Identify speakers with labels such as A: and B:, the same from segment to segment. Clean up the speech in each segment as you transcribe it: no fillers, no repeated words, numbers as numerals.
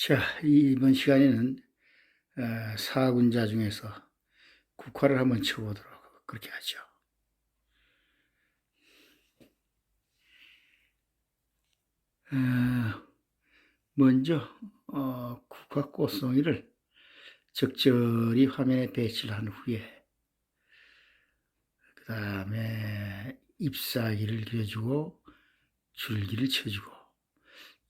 A: 자, 이번 시간에는 사군자 중에서 국화를 한번 쳐보도록 그렇게 하죠. 먼저 국화 꽃송이를 적절히 화면에 배치를 한 후에 그 다음에 잎사귀를 그려주고 줄기를 쳐주고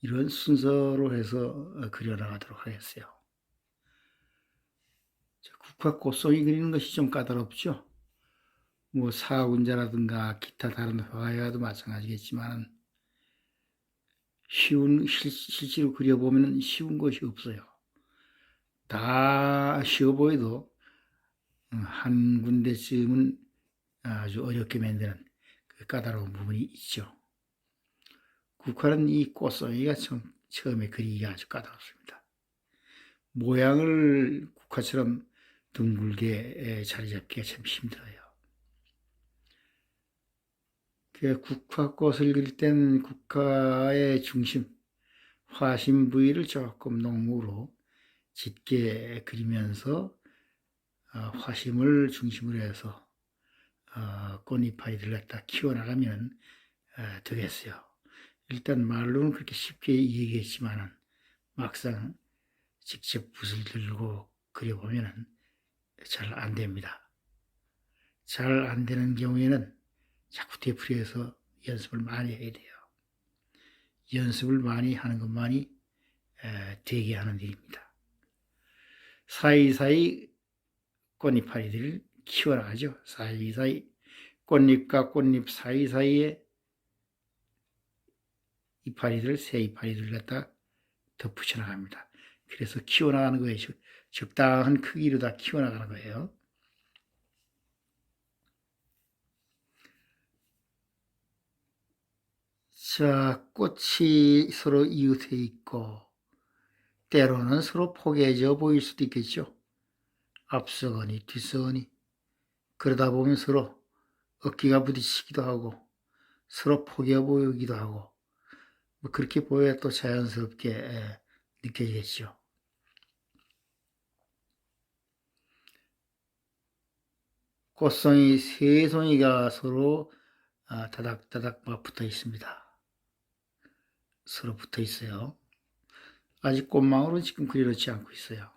A: 이런 순서로 해서 그려나가도록 하겠어요. 국화 꽃송이 그리는 것이 좀 까다롭죠. 뭐 사군자라든가 기타 다른 화야도 마찬가지겠지만 실제로 그려보면 쉬운 것이 없어요. 다 쉬워 보여도 한 군데쯤은 아주 어렵게 만드는 그 까다로운 부분이 있죠. 국화는 이 꽃송이가 처음에 그리기가 아주 까다롭습니다. 모양을 국화처럼 둥글게 자리 잡기가 참 힘들어요. 그 국화꽃을 그릴 땐 국화의 중심, 화심 부위를 조금 농으로 짙게 그리면서 화심을 중심으로 해서 꽃잎파리를 갖다 키워나가면 되겠어요. 일단 말로는 그렇게 쉽게 얘기했지만 막상 직접 붓을 들고 그려보면 잘 안 됩니다. 잘 안 되는 경우에는 자꾸 되풀이해서 연습을 많이 해야 돼요. 연습을 많이 하는 것만이 되게 하는 일입니다. 사이사이 꽃잎파리들을 키워나가죠. 사이사이 꽃잎과 꽃잎 사이사이에 이파리들, 새 이파리들 갖다 덧붙여 나갑니다. 그래서 키워나가는 거예요. 적당한 크기로 다 키워나가는 거예요. 자, 꽃이 서로 이웃해 있고 때로는 서로 포개져 보일 수도 있겠죠. 앞서거니 뒤서거니 그러다 보면 서로 어깨가 부딪히기도 하고 서로 포개어 보이기도 하고 뭐 그렇게 보여야 또 자연스럽게 느껴지겠죠. 꽃송이 세 송이가 서로 다닥다닥 붙어 있습니다. 서로 붙어 있어요. 아직 꽃망울은 지금 그려놓지 않고 있어요.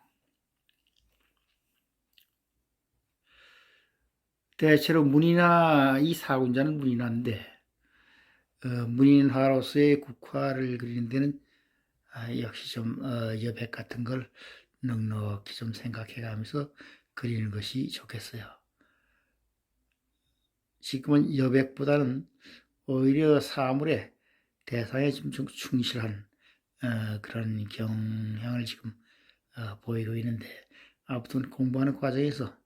A: 대체로 문이나 이 사군자는 문인화인데 문인화로서의 국화를 그리는 데는 역시 좀 여백 같은 걸 넉넉히 좀 생각해 가면서 그리는 것이 좋겠어요. 지금은 여백보다는 오히려 사물의 대상에 좀 충실한 그런 경향을 지금 보이고 있는데 아무튼 공부하는 과정에서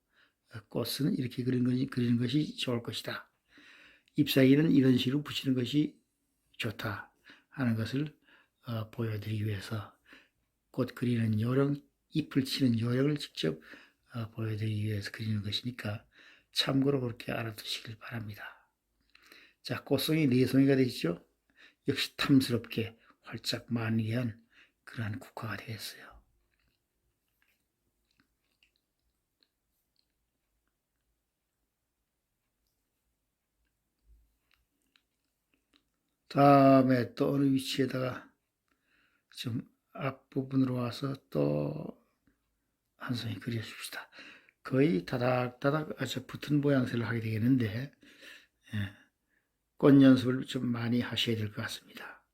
A: 꽃은 이렇게 그리는 것이 좋을 것이다. 잎사귀는 이런 식으로 붙이는 것이 좋다 하는 것을 보여드리기 위해서 꽃 그리는 요령, 잎을 치는 요령을 직접 보여드리기 위해서 그리는 것이니까 참고로 그렇게 알아두시길 바랍니다. 자, 꽃송이 4송이가 되죠. 역시 탐스럽게 활짝 만개한 그러한 국화가 되겠어요. 다음에 또 어느 위치에다가 좀 앞부분으로 와서 또 한 송이 그려줍시다. 거의 다닥다닥 아주 붙은 모양새를 하게 되겠는데 꽃 연습을 좀 많이 하셔야 될 것 같습니다.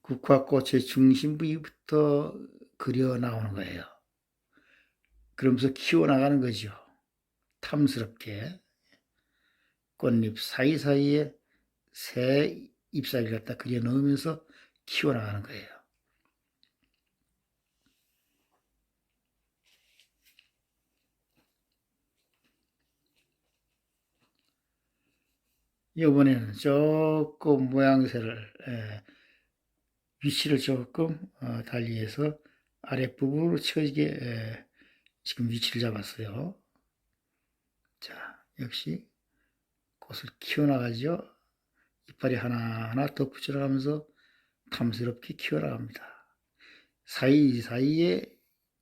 A: 국화꽃의 중심 부위부터 그려 나오는 거예요. 그러면서 키워나가는 거죠. 탐스럽게 꽃잎 사이사이에 새 잎사귀를 갖다 그려 넣으면서 키워나가는 거예요. 이번에는 조금 모양새를 위치를 조금 달리해서 아랫부분으로 쳐지게 지금 위치를 잡았어요. 자, 역시 꽃을 키워나가죠. 이빨이 하나하나 덧붙여 나가면서 탐스럽게 키워나갑니다. 사이사이에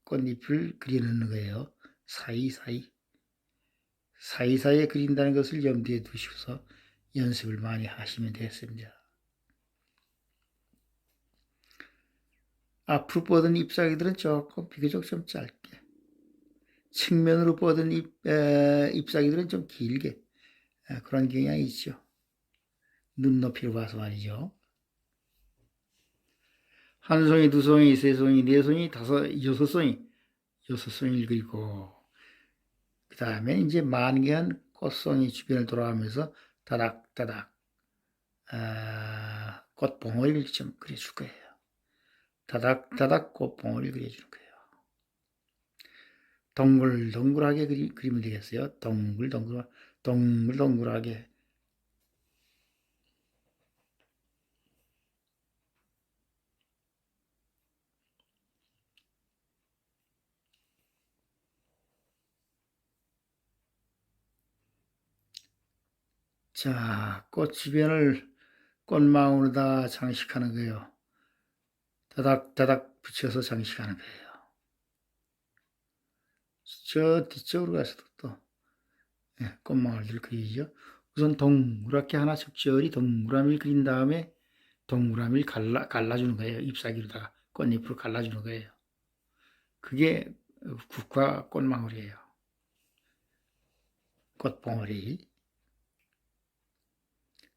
A: 꽃잎을 그려넣는 거예요. 사이사이에 그린다는 것을 염두에 두시고서 연습을 많이 하시면 되겠습니다. 앞으로 뻗은 잎사귀들은 조금 비교적 좀 짧게, 측면으로 뻗은 잎사귀들은 좀 길게, 그런 경향이 있죠. 눈높이로 봐서 말이죠. 한 송이, 두 송이, 세 송이, 네 송이, 다섯, 여섯 송이를 그리고, 그 다음에 이제 만개한 꽃송이 주변을 돌아가면서 다닥다닥 꽃봉오리를 좀 그려줄 거예요. 다닥다닥 꽃봉오리를 그려주는 거예요. 동글동글하게 그리면 되겠어요. 동글동글하게. 자, 꽃 주변을 꽃망울에다 장식하는 거예요. 다닥다닥 붙여서 장식하는 거예요. 저 뒤쪽으로 가서도 또 꽃망울들을 그리죠. 우선 동그랗게 하나 적절히 동그라미를 그린 다음에 동그라미를 갈라주는 거예요. 잎사귀로다가 꽃잎으로 갈라주는 거예요. 그게 국화 꽃망울이에요. 꽃봉오리.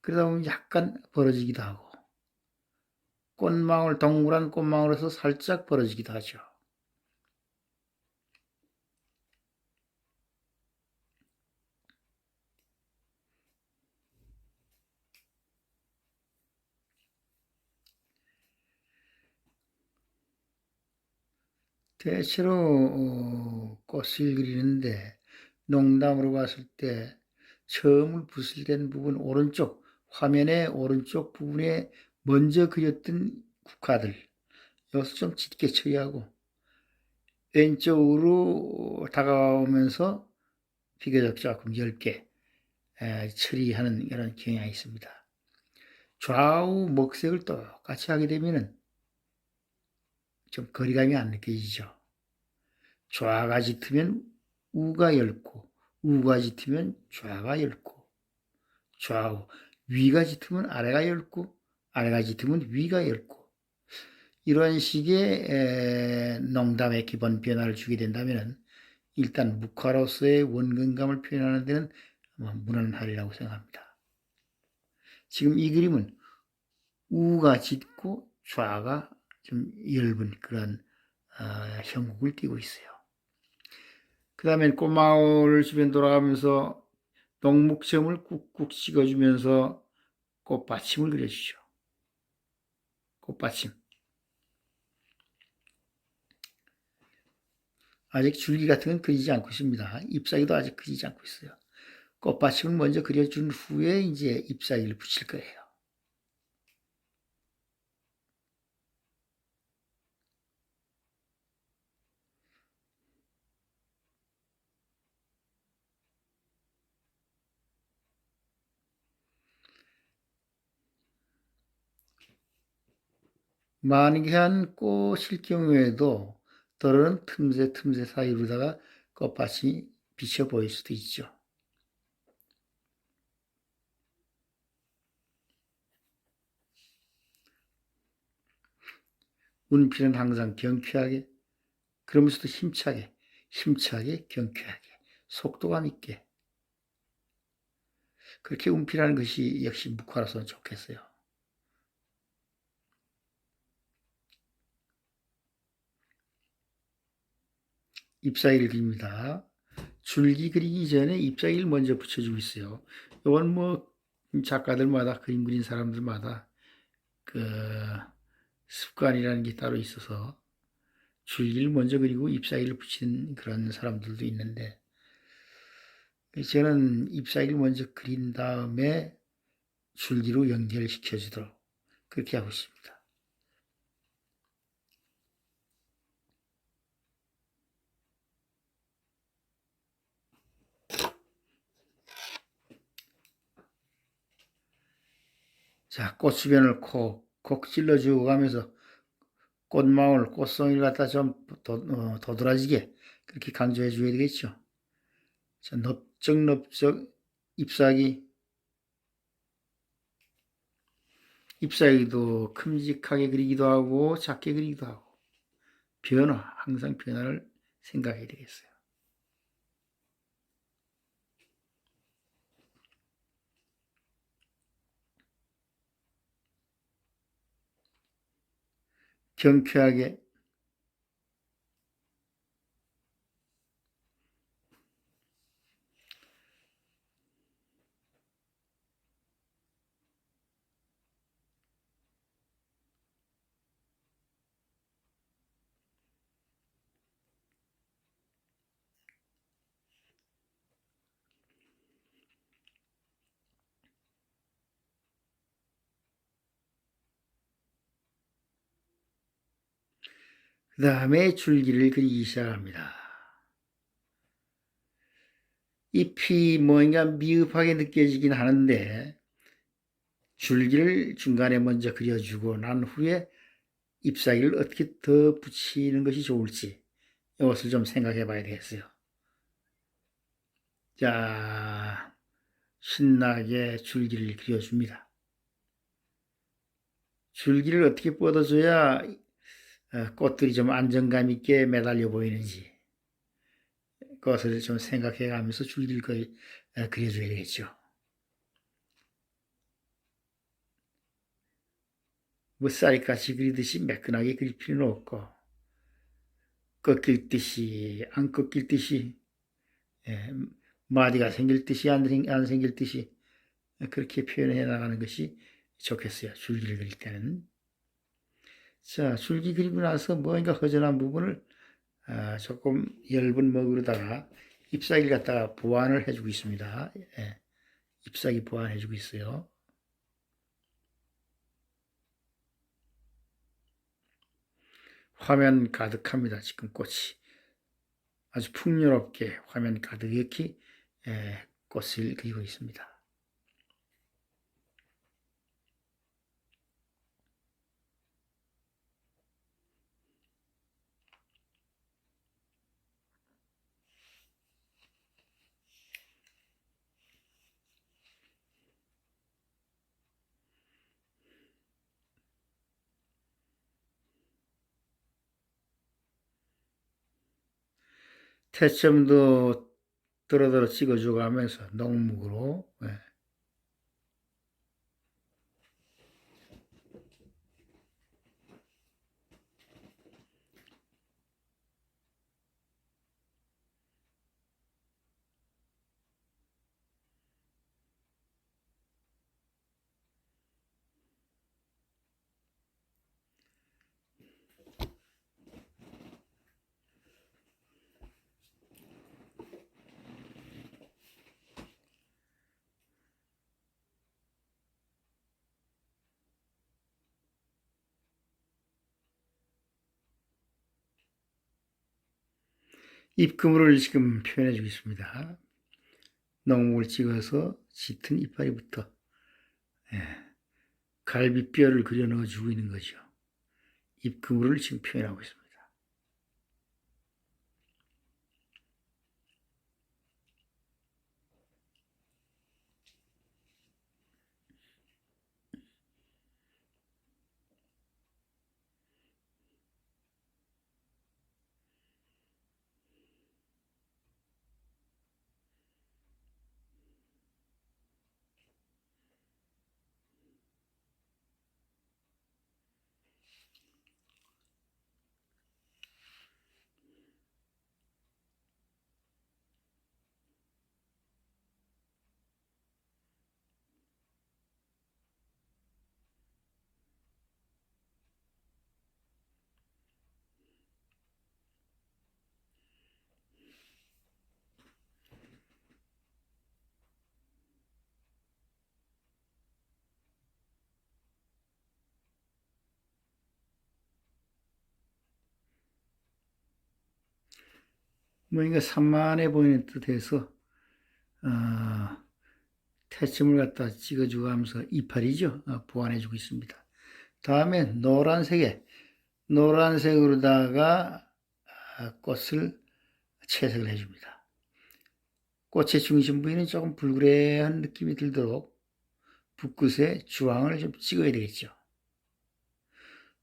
A: 그러다 보면 약간 벌어지기도 하고, 꽃망울, 동그란 꽃망울에서 살짝 벌어지기도 하죠. 대체로 꽃을 그리는데 농담으로 봤을 때 처음을 붓을댄 부분 오른쪽, 화면의 오른쪽 부분에 먼저 그렸던 국화들, 여기서 좀 짙게 처리하고 왼쪽으로 다가오면서 비교적 조금 얇게 처리하는 이런 경향이 있습니다. 좌우 먹색을 똑같이 하게 되면은 좀 거리감이 안 느껴지죠. 좌가 짙으면 우가 엷고, 우가 짙으면 좌가 엷고, 좌우, 위가 짙으면 아래가 엷고, 아래가 짙으면 위가 엷고, 이런 식의 농담의 기본 변화를 주게 된다면 일단 묵화로서의 원근감을 표현하는 데는 무난하리라고 생각합니다. 지금 이 그림은 우가 짙고 좌가 좀 엷은 그런 형국을 띠고 있어요. 그 다음에 꽃마을 주변 돌아가면서 녹목점을 꾹꾹 찍어주면서 꽃받침을 그려주죠. 꽃받침. 아직 줄기 같은 건 그리지 않고 있습니다. 잎사귀도 아직 그리지 않고 있어요. 꽃받침을 먼저 그려준 후에 이제 잎사귀를 붙일 거예요. 만개한 꽃일 경우에도 때로는 틈새 사이로다가 꽃밭이 비쳐 보일 수도 있죠. 운필은 항상 경쾌하게, 그러면서도 힘차게, 경쾌하게, 속도감 있게. 그렇게 운필하는 것이 역시 묵화로서는 좋겠어요. 잎사귀를 그립니다. 줄기 그리기 전에 잎사귀를 먼저 붙여주고 있어요. 이건 뭐 작가들마다 그림 그린 사람들마다 그 습관이라는 게 따로 있어서 줄기를 먼저 그리고 잎사귀를 붙이는 그런 사람들도 있는데 저는 잎사귀를 먼저 그린 다음에 줄기로 연결시켜 주도록 그렇게 하고 있습니다. 자, 꽃 주변을 곡 찔러주고 가면서 꽃망울, 꽃송이를 갖다 좀 도드라지게 그렇게 강조해 줘야 되겠죠. 자, 넓적넓적 잎사귀도 큼직하게 그리기도 하고 작게 그리기도 하고 항상 변화를 생각해야 되겠어요. 경쾌하게 그 다음에 줄기를 그리기 시작합니다. 잎이 뭔가 미흡하게 느껴지긴 하는데 줄기를 중간에 먼저 그려주고 난 후에 잎사귀를 어떻게 더 붙이는 것이 좋을지 이것을 좀 생각해 봐야 되겠어요. 자, 신나게 줄기를 그려줍니다. 줄기를 어떻게 뻗어줘야 꽃들이 좀 안정감 있게 매달려 보이는지 그것을 좀 생각해 가면서 줄기를 그려줘야 되겠죠. 뭐 쌀같이 그리듯이 매끈하게 그릴 필요는 없고 꺾일 듯이 안 꺾일 듯이 마디가 생길 듯이 안 생길 듯이 그렇게 표현해 나가는 것이 좋겠어요. 줄기를 그릴 때는. 자, 줄기 그리고 나서 뭔가 허전한 부분을 조금 엷은 먹으로다가 잎사귀를 갖다가 보완을 해주고 있습니다. 잎사귀 보완해주고 있어요. 화면 가득합니다. 지금 꽃이 아주 풍요롭게 화면 가득히 꽃을 그리고 있습니다. 태점도 더러더러 찍어주고 하면서 농묵으로 잎그물을 지금 표현해주고 있습니다. 농목을 찍어서 짙은 이파리부터 갈비뼈를 그려 넣어주고 있는 거죠. 잎그물을 지금 표현하고 있습니다. 뭔가 산만해 보이는 듯해서 태침을 갖다 찍어주고 하면서 이파리죠. 보완해주고 있습니다. 다음에 노란색으로다가 꽃을 채색을 해줍니다. 꽃의 중심 부위는 조금 불그레한 느낌이 들도록 붓끝에 주황을 좀 찍어야 되겠죠.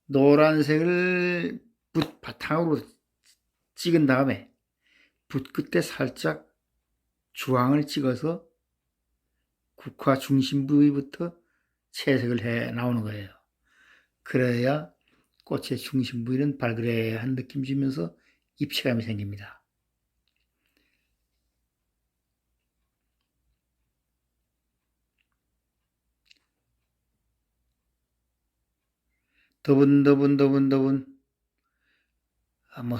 A: 노란색을 붓 바탕으로 찍은 다음에 붓끝에 살짝 주황을 찍어서 국화 중심 부위부터 채색을 해 나오는 거예요. 그래야 꽃의 중심 부위는 발그레한 느낌 주면서 입체감이 생깁니다. 더분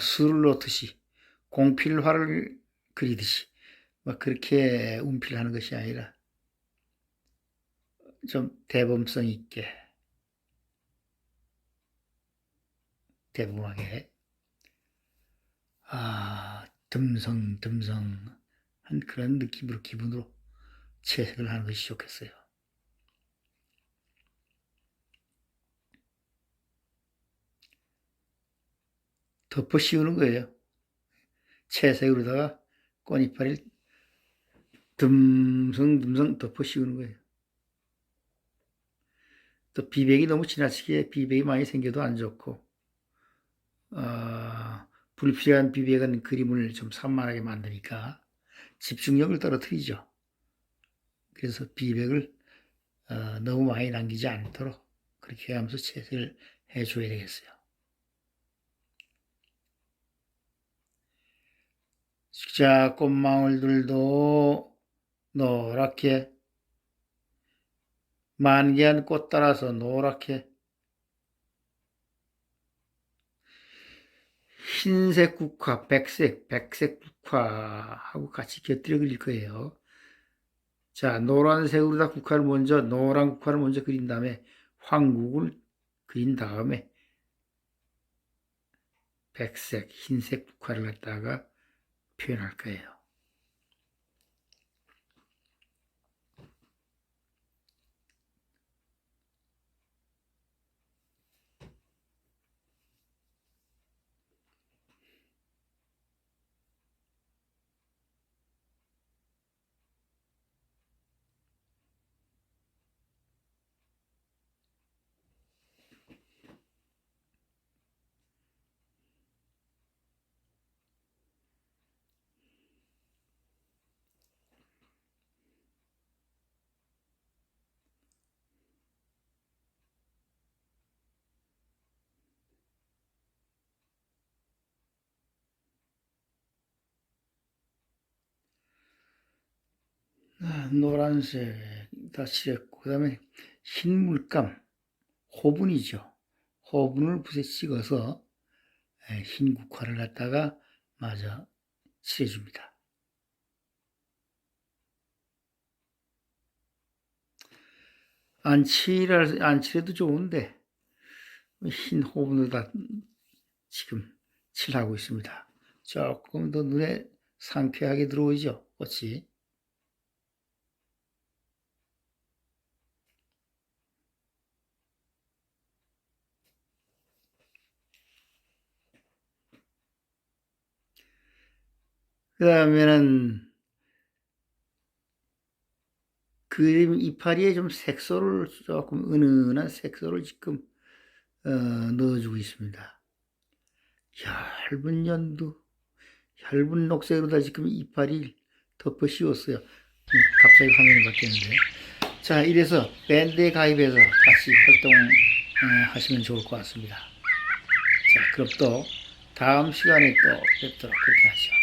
A: 술을 놓듯이 공필화를 그리듯이 그렇게 운필하는 것이 아니라 좀 대범성 있게 대범하게 듬성듬성한 그런 느낌으로 기분으로 채색을 하는 것이 좋겠어요. 덮어 씌우는 거예요. 채색으로다가 꽃이파리를 듬성듬성 덮어 씌우는 거예요. 또 비백이 너무 지나치게 비백이 많이 생겨도 안 좋고 불필요한 비백은 그림을 좀 산만하게 만드니까 집중력을 떨어뜨리죠. 그래서 비백을 너무 많이 남기지 않도록 그렇게 하면서 채색을 해줘야 되겠어요. 자, 꽃망울들도 노랗게 만개한 꽃 따라서 노랗게 흰색 국화, 백색 국화하고 같이 곁들여 그릴 거예요. 자, 노란색으로 노란 국화를 먼저 그린 다음에 황국을 그린 다음에 백색, 흰색 국화를 갖다가 표현할 거예요. 노란색 다 칠했고 그 다음에 흰 물감 호분이죠. 호분을 붓에 찍어서 흰 국화를 갖다가 마저 칠해줍니다. 안 칠해도 좋은데 흰 호분으로 다 지금 칠하고 있습니다. 조금 더 눈에 상쾌하게 들어오죠, 꽃이. 그 다음에는 그림 이파리에 좀 색소를 조금 은은한 색소를 지금 넣어주고 있습니다. 얇은 녹색으로다 지금 이파리 덮어 씌웠어요. 갑자기 화면이 바뀌었는데. 자, 이래서 밴드에 가입해서 같이 활동하시면 좋을 것 같습니다. 자, 그럼 또 다음 시간에 또 뵙도록 그렇게 하죠.